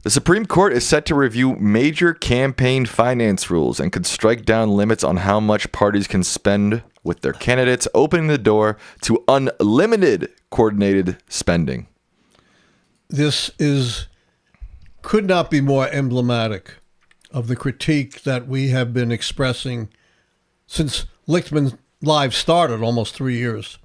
The Supreme Court is set to review major campaign finance rules and could strike down limits on how much parties can spend with their candidates, opening the door to unlimited coordinated spending. This could not be more emblematic of the critique that we have been expressing since Lichtman Live started almost 3 years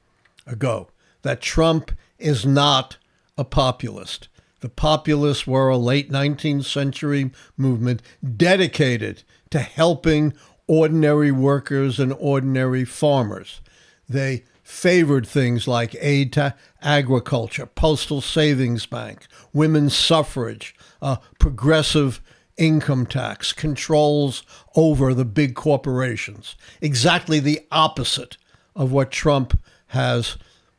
ago, that Trump is not a populist. The populists were a late 19th century movement dedicated to helping ordinary workers and ordinary farmers. They favored things like aid to agriculture, postal savings bank, women's suffrage, progressive income tax, controls over the big corporations. Exactly the opposite of what Trump has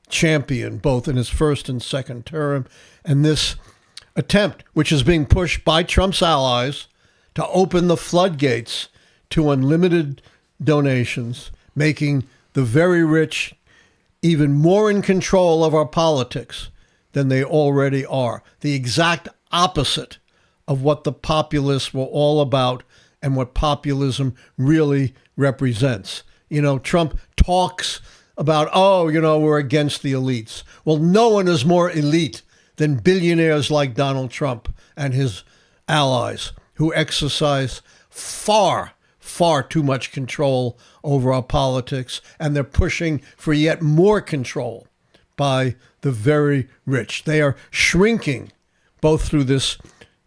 championed both in his first and second term. And this attempt, which is being pushed by Trump's allies to open the floodgates to unlimited donations, making the very rich even more in control of our politics than they already are. The exact opposite of what the populists were all about and what populism really represents. You know, Trump talks about, we're against the elites. Well, no one is more elite than billionaires like Donald Trump and his allies, who exercise far too much control over our politics, and they're pushing for yet more control by the very rich. They are shrinking, both through this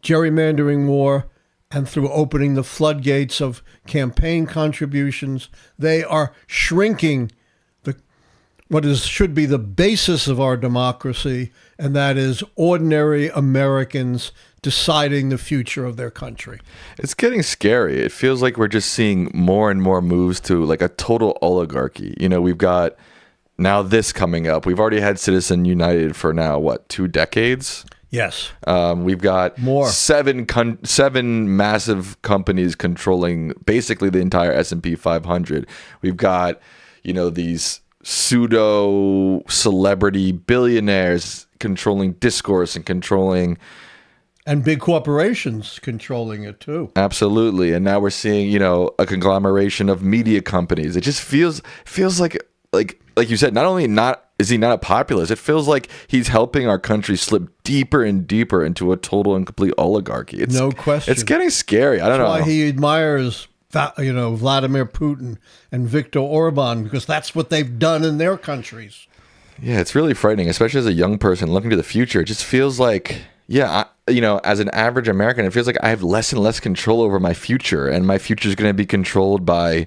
gerrymandering war and through opening the floodgates of campaign contributions. They are shrinking should be the basis of our democracy, and that is ordinary Americans deciding the future of their country. It's getting scary. It feels like we're just seeing more and more moves to like a total oligarchy. You know, we've got now this coming up. We've already had Citizen United for now, 2 decades? Yes. We've got more. seven massive companies controlling basically the entire S&P 500. We've got, these pseudo celebrity billionaires controlling discourse and controlling, and big corporations controlling it too. Absolutely. And now we're seeing, a conglomeration of media companies. It just feels like you said, is he not a populist? It feels like he's helping our country slip deeper and deeper into a total and complete oligarchy. No question. It's getting scary. I don't know. That's why he admires Vladimir Putin and Viktor Orban, because that's what they've done in their countries. Yeah, it's really frightening, especially as a young person looking to the future. It just feels like, as an average American, it feels like I have less and less control over my future, and my future is going to be controlled by,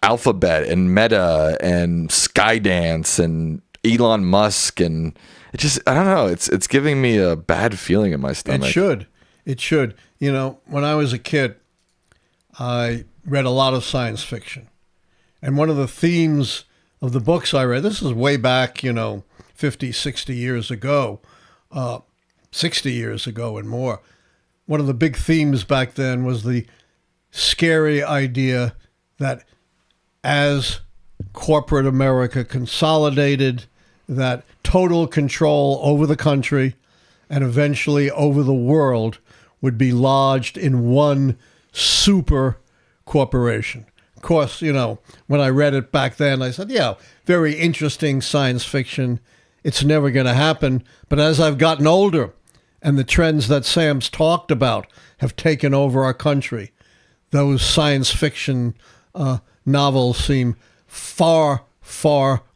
Alphabet and Meta and Skydance and Elon Musk, and it just, I don't know, it's giving me a bad feeling in my stomach. It should. When I was a kid, I read a lot of science fiction. And one of the themes of the books I read, this is way back, 50, 60 years ago, 60 years ago and more. One of the big themes back then was the scary idea that as corporate America consolidated, that total control over the country and eventually over the world would be lodged in one super corporation. Of course, when I read it back then, I said, very interesting science fiction. It's never going to happen. But as I've gotten older and the trends that Sam's talked about have taken over our country, those science fiction novels seem far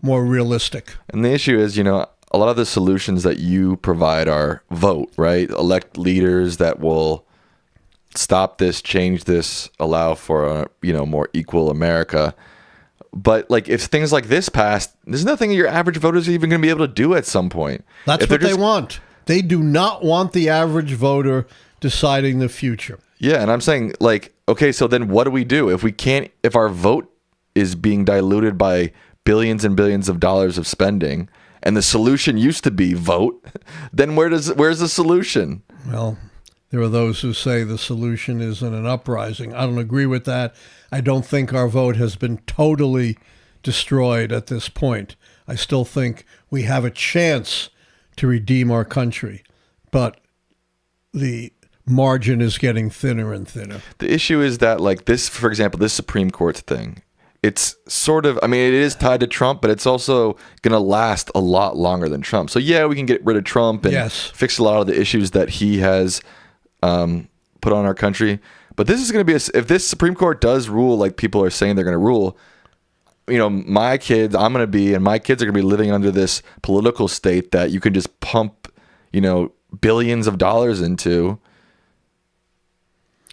more realistic. And the issue is, a lot of the solutions that you provide are vote, right? Elect leaders that will stop this, change this, allow for a more equal America. But if things like this pass, there's nothing your average voters are even going to be able to do at some point. That's what they want. They do not want the average voter deciding the future. Yeah, and I'm saying, okay, so then what do we do if our vote is being diluted by billions and billions of dollars of spending, and the solution used to be vote? Then where's the solution? Well, there are those who say the solution is in an uprising. I don't agree with that. I don't think our vote has been totally destroyed at this point. I still think we have a chance to redeem our country. But the margin is getting thinner and thinner. The issue is that, like this, for example, this Supreme Court thing, it's sort of, I mean, it is tied to Trump, but it's also going to last a lot longer than Trump. So yeah, we can get rid of Trump and Yes. fix a lot of the issues that he has put on our country. But this is going to be, if this Supreme Court does rule like people are saying they're going to rule, you know, my kids, I'm going to be, and my kids are going to be living under this political state that you can just pump, you know, billions of dollars into.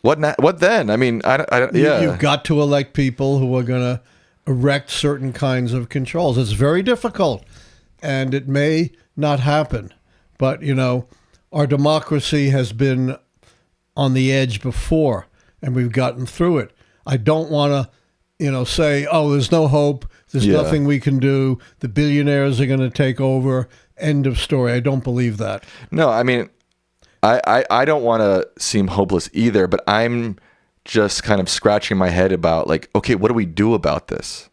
What then? I mean, yeah. You've got to elect people who are going to erect certain kinds of controls. It's very difficult, and it may not happen. But, you know, our democracy has been on the edge before, and we've gotten through it. I don't want to, you know, say, oh, there's no hope. There's nothing we can do. The billionaires are going to take over. End of story. I don't believe that. No, I mean, I don't want to seem hopeless either, but I'm just kind of scratching my head about like, okay, what do we do about this?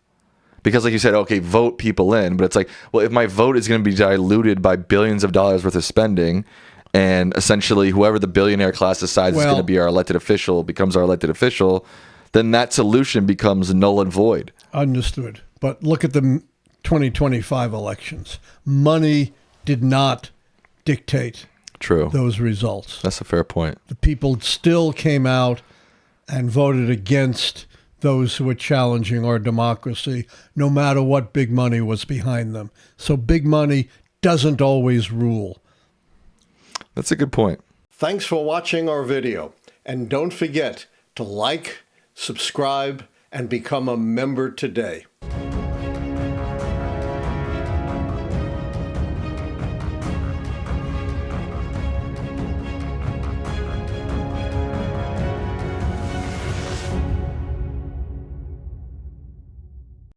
Because like you said, okay, vote people in, but it's like, well, if my vote is going to be diluted by billions of dollars worth of spending, and essentially whoever the billionaire class decides is going to be our elected official becomes our elected official, then that solution becomes null and void. Understood. But look at the 2025 elections. Money did not dictate those results. That's a fair point. The people still came out and voted against those who were challenging our democracy, no matter what big money was behind them. So big money doesn't always rule. That's a good point. Thanks for watching our video. And don't forget to like, subscribe, and become a member today.